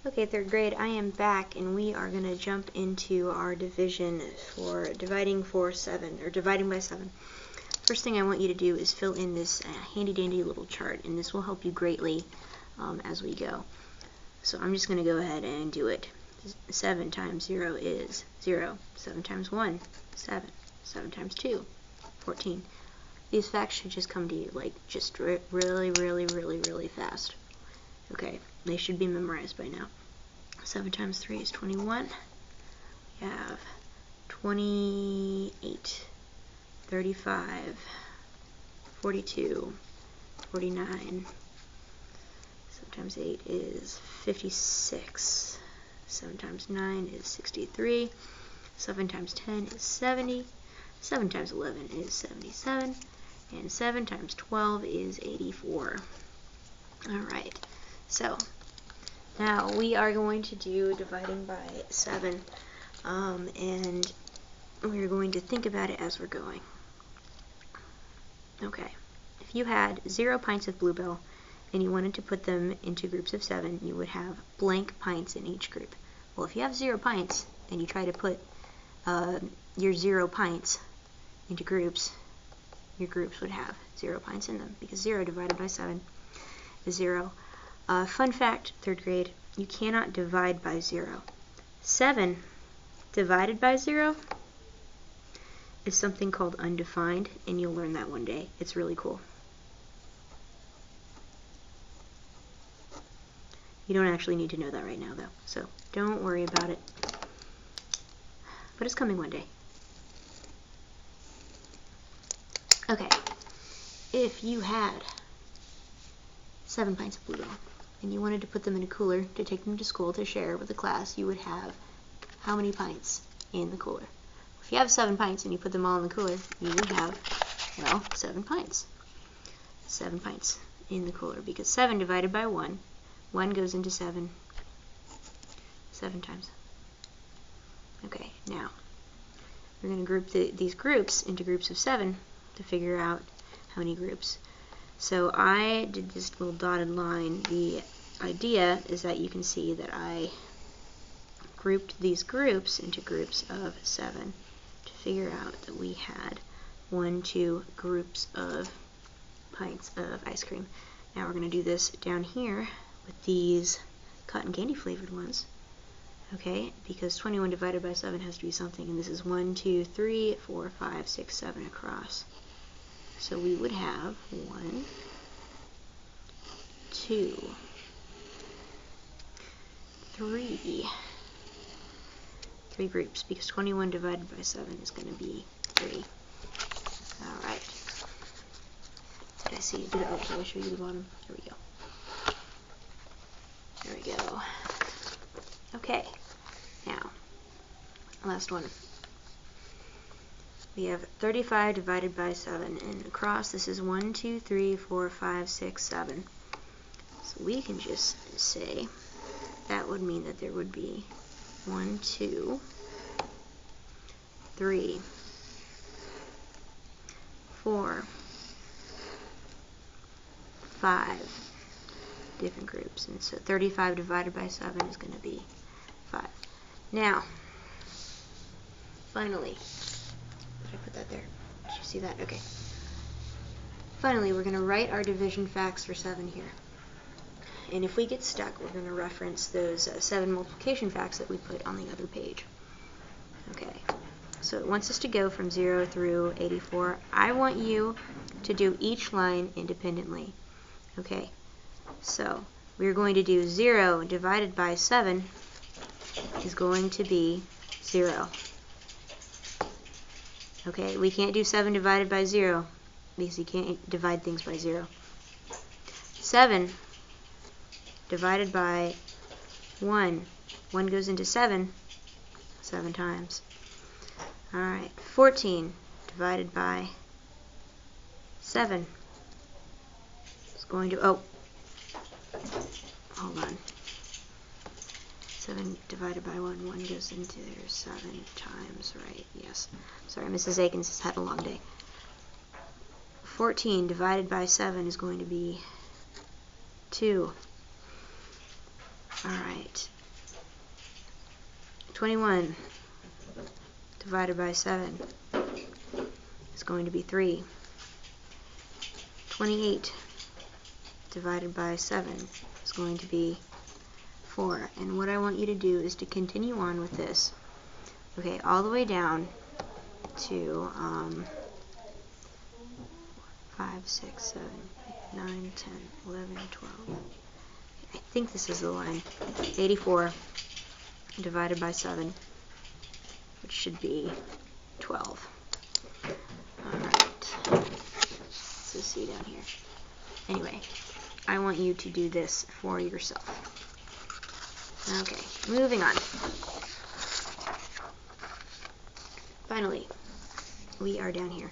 Okay, third grade, I am back, and we are going to jump into our division for dividing by 7. First thing I want you to do is fill in this handy-dandy little chart, and this will help you greatly as we go. So I'm just going to go ahead and do it. 7 times 0 is 0. 7 times 1, 7. 7 times 2, 14. These facts should just come to you, like, just really fast. Okay, they should be memorized by now. 7 times 3 is 21. We have 28, 35, 42, 49. 7 times 8 is 56. 7 times 9 is 63. 7 times 10 is 70. 7 times 11 is 77. And 7 times 12 is 84. Alright, so now we are going to do dividing by 7, and we're going to think about it as we're going. Okay, if you had 0 pints of Bluebell and you wanted to put them into groups of 7, you would have blank pints in each group. Well, if you have 0 pints and you try to put your 0 pints into groups, your groups would have 0 pints in them, because 0 divided by 7 is 0. Fun fact, third grade, you cannot divide by 0. 7 divided by 0 is something called undefined, and you'll learn that one day. It's really cool. You don't actually need to know that right now, though, so don't worry about it. But it's coming one day. Okay, if you had 7 pints of Bluebell and you wanted to put them in a cooler to take them to school to share with the class, you would have how many pints in the cooler? If you have 7 pints and you put them all in the cooler, you would have, well, 7 pints. 7 pints in the cooler, because 7 divided by 1, 1 goes into 7 times. Okay, now we're going to group these groups into groups of 7 to figure out how many groups. So I did this little dotted line. The idea is that you can see that I grouped these groups into groups of 7 to figure out that we had 2 groups of pints of ice cream. Now we're going to do this down here with these cotton candy flavored ones. Okay, because 21 divided by 7 has to be something, and this is 1, 2, 3, 4, 5, 6, 7 across. So we would have 1, 2, 3 groups, because 21 divided by 7 is going to be 3. Alright. Did I see? Did I show you the bottom? There we go. There we go. Okay. Now, last one. We have 35 divided by 7, and across this is 1, 2, 3, 4, 5, 6, 7. So we can just say that would mean that there would be 1, 2, 3, 4, 5 different groups. And so 35 divided by 7 is going to be 5. Now, finally, did I put that there? Did you see that? Okay. Finally, we're going to write our division facts for 7 here. And if we get stuck, we're going to reference those 7 multiplication facts that we put on the other page. Okay. So it wants us to go from 0 through 84. I want you to do each line independently. Okay. So we're going to do 0 divided by 7 is going to be 0. Okay, we can't do 7 divided by 0 because you can't divide things by 0. 7 divided by 1. 1 goes into 7 times. Alright, 14 divided by 7 is going to, oh, hold on. 7 divided by 1, 1 goes into there 7 times, right? Yes. Sorry, Mrs. Akins has had a long day. 14 divided by 7 is going to be 2. Alright. 21 divided by 7 is going to be 3. 28 divided by 7 is going to be 4. And what I want you to do is to continue on with this. Okay, all the way down to 5, 6, 7, 8, 9, 10, 11, 12. I think this is the line. 84 divided by 7, which should be 12. Alright. So see down here. Anyway, I want you to do this for yourself. Okay, moving on. Finally, we are down here.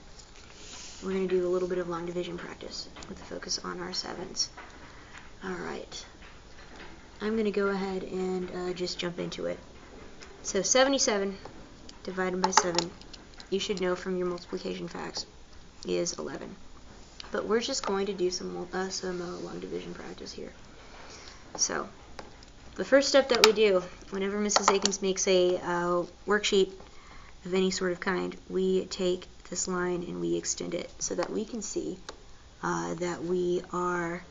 We're going to do a little bit of long division practice with a focus on our 7s. Alright. I'm going to go ahead and just jump into it. So 77 divided by 7, you should know from your multiplication facts, is 11. But we're just going to do some long division practice here. So the first step that we do whenever Mrs. Akins makes a worksheet of any sort of kind, we take this line and we extend it so that we can see that we are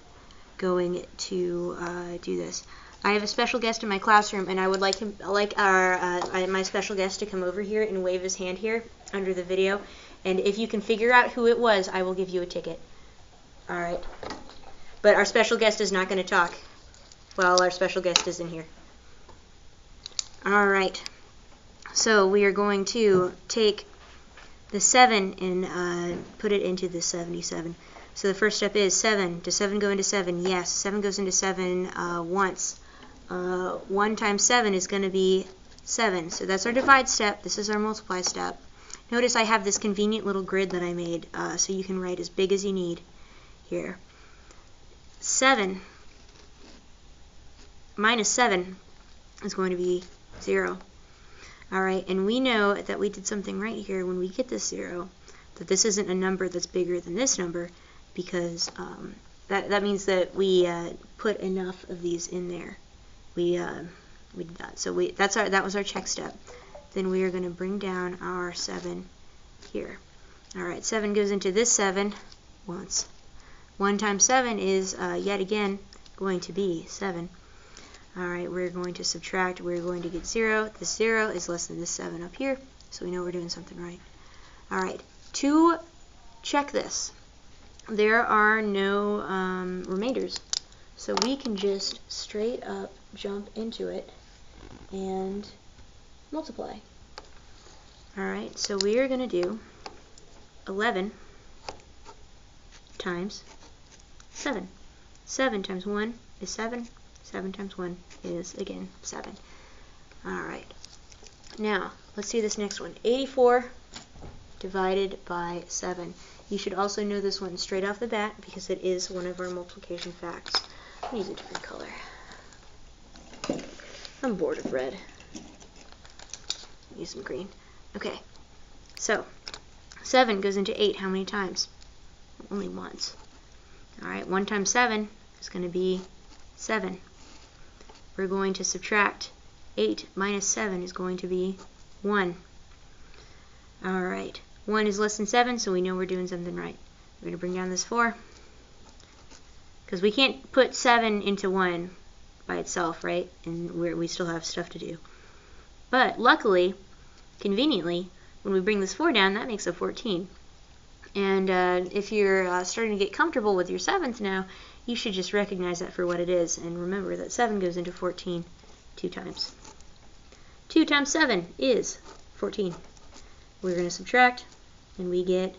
going to do this. I have a special guest in my classroom, and I would like my special guest to come over here and wave his hand here under the video. And if you can figure out who it was, I will give you a ticket. All right. But our special guest is not going to talk while our special guest is in here. All right. So we are going to take the 7 and put it into the 77. So the first step is 7. Does 7 go into 7? Yes. 7 goes into 7 once. 1 times 7 is going to be 7. So that's our divide step. This is our multiply step. Notice I have this convenient little grid that I made, so you can write as big as you need here. 7 minus 7 is going to be 0. Alright, and we know that we did something right here when we get this 0, that this isn't a number that's bigger than this number, because that means that we put enough of these in there. We did that. So that was our check step. Then we are going to bring down our 7 here. Alright, 7 goes into this 7 once. 1 times 7 is, yet again, going to be 7. Alright, we're going to subtract. We're going to get 0. This 0 is less than this 7 up here, so we know we're doing something right. Alright, to check this, there are no remainders. So we can just straight up jump into it and multiply. Alright, so we are going to do 11 times 7. 7 times 1 is 7. 7 times 1 is, again, 7. Alright. Now, let's see this next one. 84 divided by 7. You should also know this one straight off the bat because it is one of our multiplication facts. I'll use a different color. I'm bored of red. Use some green. Okay. So, 7 goes into 8 how many times? Only once. Alright, 1 times 7 is going to be 7. We're going to subtract 8 minus 7 is going to be 1. Alright, 1 is less than 7, so we know we're doing something right. We're going to bring down this 4. Because we can't put 7 into 1 by itself, right? And we still have stuff to do. But luckily, conveniently, when we bring this 4 down, that makes a 14. And if you're starting to get comfortable with your 7s now, you should just recognize that for what it is. And remember that 7 goes into 14 2 times. 2 times 7 is 14. We're going to subtract, and we get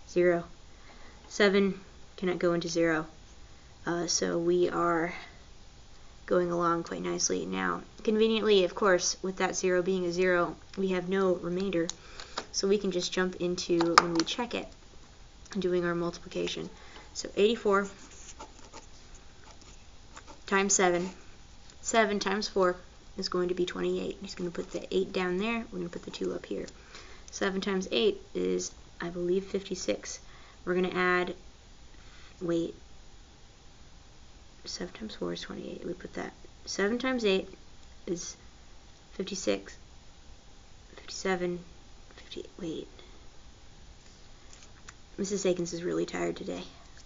0. 7 cannot go into 0. So we are going along quite nicely. Now, conveniently, of course, with that 0 being a 0, we have no remainder. So we can just jump into, when we check it, doing our multiplication. So 84 times 7. 7 times 4 is going to be 28. He's going to put the 8 down there. We're going to put the 2 up here. 7 times 8 is, I believe, 56. We're going to add, wait, 7 times 4 is 28. We put that 7 times 8 is 56, 57, 58, wait. Mrs. Akins is really tired today.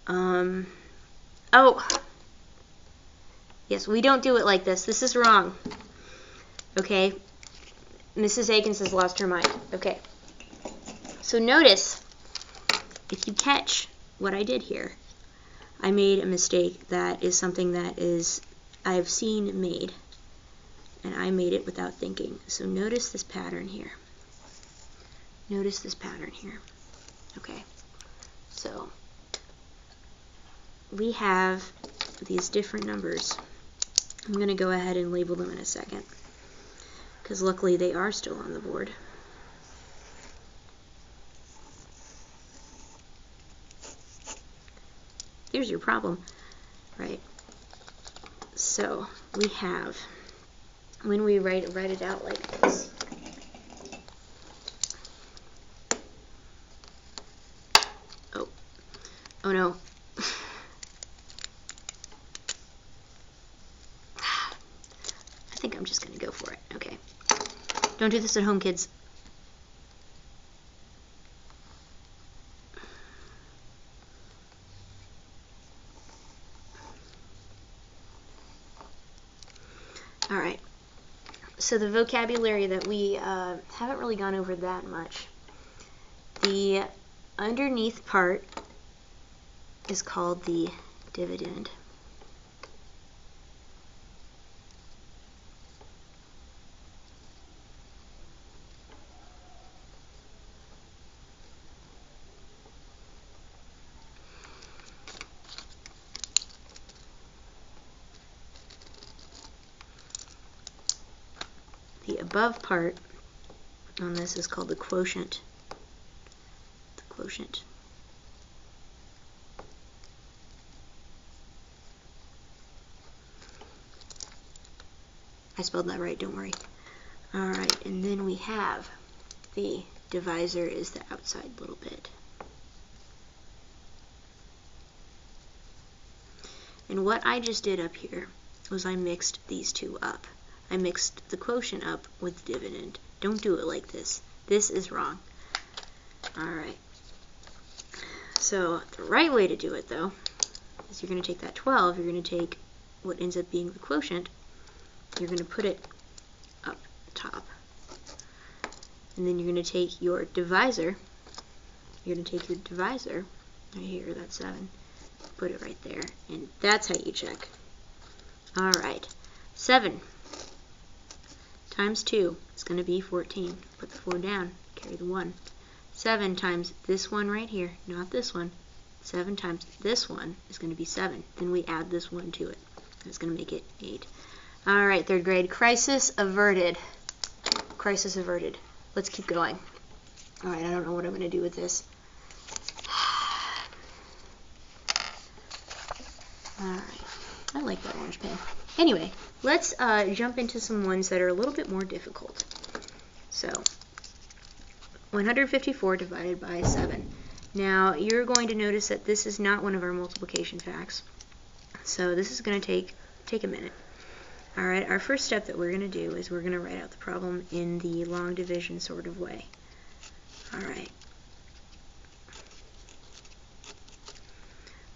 Oh! Yes, we don't do it like this. This is wrong. Okay? Mrs. Akins has lost her mind. Okay. So notice, if you catch what I did here, I made a mistake that is something that I've seen made. And I made it without thinking. So notice this pattern here. Notice this pattern here. Okay. So we have these different numbers. I'm going to go ahead and label them in a second, because luckily they are still on the board. Here's your problem, right? So we have, when we write it out like this, oh no. I think I'm just going to go for it. Okay. Don't do this at home, kids. Alright. So the vocabulary that we haven't really gone over that much. The underneath part is called the dividend. The above part on this is called the quotient. The quotient. I spelled that right, don't worry. Alright, and then we have the divisor is the outside little bit. And what I just did up here was I mixed these two up. I mixed the quotient up with the dividend. Don't do it like this. This is wrong. Alright. So the right way to do it, though, is you're going to take that 12, you're going to take what ends up being the quotient, you're going to put it up top. And then you're going to take your divisor, right here, that's 7, put it right there, and that's how you check. Alright, 7 times 2 is going to be 14. Put the 4 down, carry the 1. 7 times this one right here, not this one, 7 times this one is going to be 7. Then we add this 1 to it. That's going to make it 8. Alright, 3rd grade, crisis averted. Crisis averted. Let's keep going. Alright, I don't know what I'm going to do with this. Alright, I like that orange pen. Anyway, let's jump into some ones that are a little bit more difficult. So, 154 divided by 7. Now, you're going to notice that this is not one of our multiplication facts. So this is going to take a minute. Alright, our first step that we're going to do is we're going to write out the problem in the long division sort of way. Alright.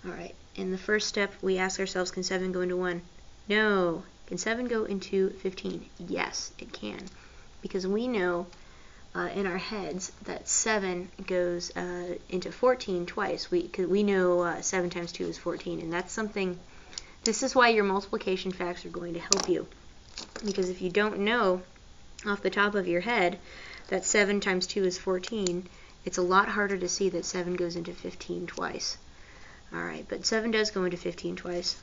Alright, in the first step we ask ourselves, can 7 go into 1? No. Can 7 go into 15? Yes, it can. Because we know in our heads that 7 goes into 14 twice. We know 7 times 2 is 14, and that's something. This is why your multiplication facts are going to help you. Because if you don't know off the top of your head that 7 times 2 is 14, it's a lot harder to see that 7 goes into 15 twice. Alright, but 7 does go into 15 twice.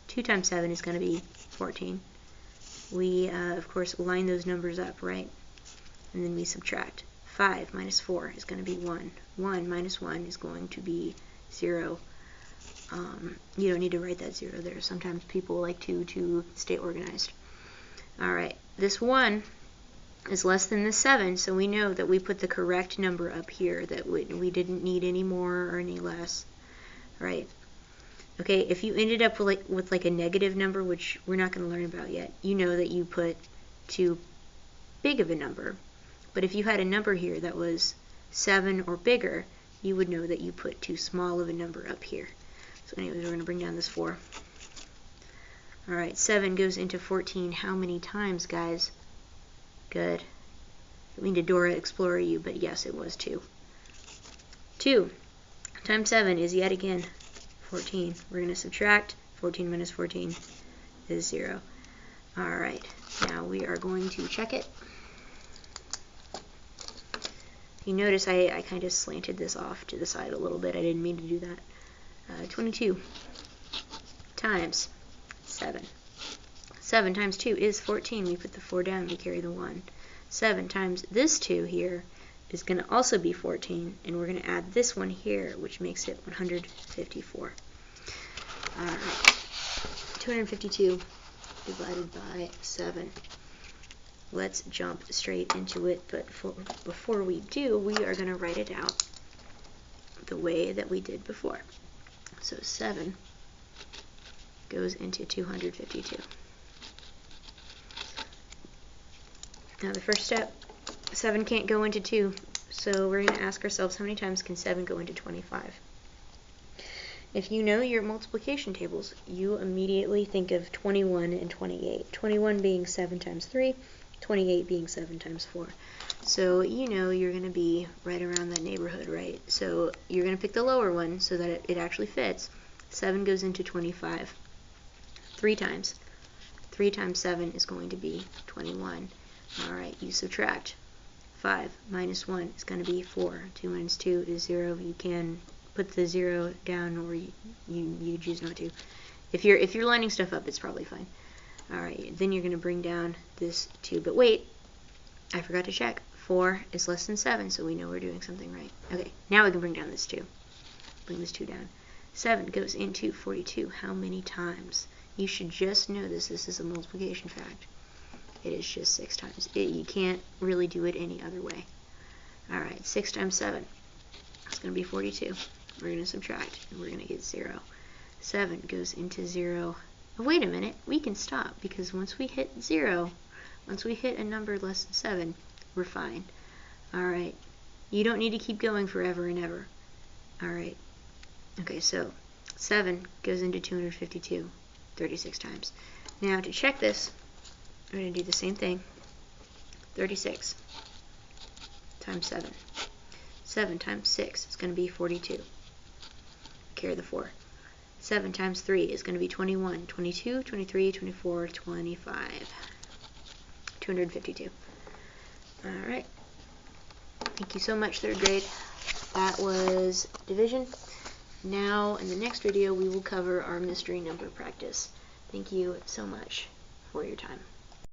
2 times 7 is going to be 14. We, of course, line those numbers up, right? And then we subtract. 5 minus 4 is going to be 1. 1 minus 1 is going to be 0. You don't need to write that 0 there. Sometimes people like to stay organized. Alright, this 1 is less than the 7, so we know that we put the correct number up here, that we didn't need any more or any less. Right? Okay, if you ended up with like a negative number, which we're not going to learn about yet, you know that you put too big of a number. But if you had a number here that was 7 or bigger, you would know that you put too small of a number up here. So anyways, we're going to bring down this 4. Alright, 7 goes into 14 how many times, guys? Good. I didn't mean to Dora Explorer you, but yes, it was 2. 2 times 7 is yet again 14. We're going to subtract. 14 minus 14 is 0. Alright, now we are going to check it. You notice I kind of slanted this off to the side a little bit. I didn't mean to do that. 22 times 7. 7 times 2 is 14. We put the 4 down. We carry the 1. 7 times this 2 here is going to also be 14. And we're going to add this one here, which makes it 154. Alright. 252 divided by 7. Let's jump straight into it, but before we do, we are going to write it out the way that we did before. So 7 goes into 252. Now the first step, 7 can't go into 2, so we're going to ask ourselves how many times can 7 go into 25? If you know your multiplication tables, you immediately think of 21 and 28. 21 being 7 times 3, 28 being 7 times 4. So you know you're going to be right around that neighborhood, right? So you're going to pick the lower one so that it actually fits. 7 goes into 25 3 times. 3 times 7 is going to be 21. Alright, you subtract. 5 minus 1 is going to be 4. 2 minus 2 is 0. You can put the 0 down, or you choose not to. If you're lining stuff up, it's probably fine. Alright, then you're going to bring down this 2. But wait, I forgot to check. 4 is less than 7, so we know we're doing something right. Okay, now we can bring down this 2. Bring this 2 down. 7 goes into 42. How many times? You should just know this. This is a multiplication fact. It is just 6 times. You can't really do it any other way. Alright, 6 times 7. It's going to be 42. We're going to subtract, and we're going to get 0. 7 goes into 0. Oh, wait a minute. We can stop, because once we hit 0, once we hit a number less than 7, we're fine. Alright. You don't need to keep going forever and ever. Alright. Okay, so 7 goes into 252 36 times. Now, to check this, we're going to do the same thing. 36 times 7. 7 times 6 is going to be 42. Carry the 4. 7 times 3 is going to be 21, 22, 23, 24, 25. 252. Alright. Thank you so much, 3rd grade. That was division. Now, in the next video, we will cover our mystery number practice. Thank you so much for your time.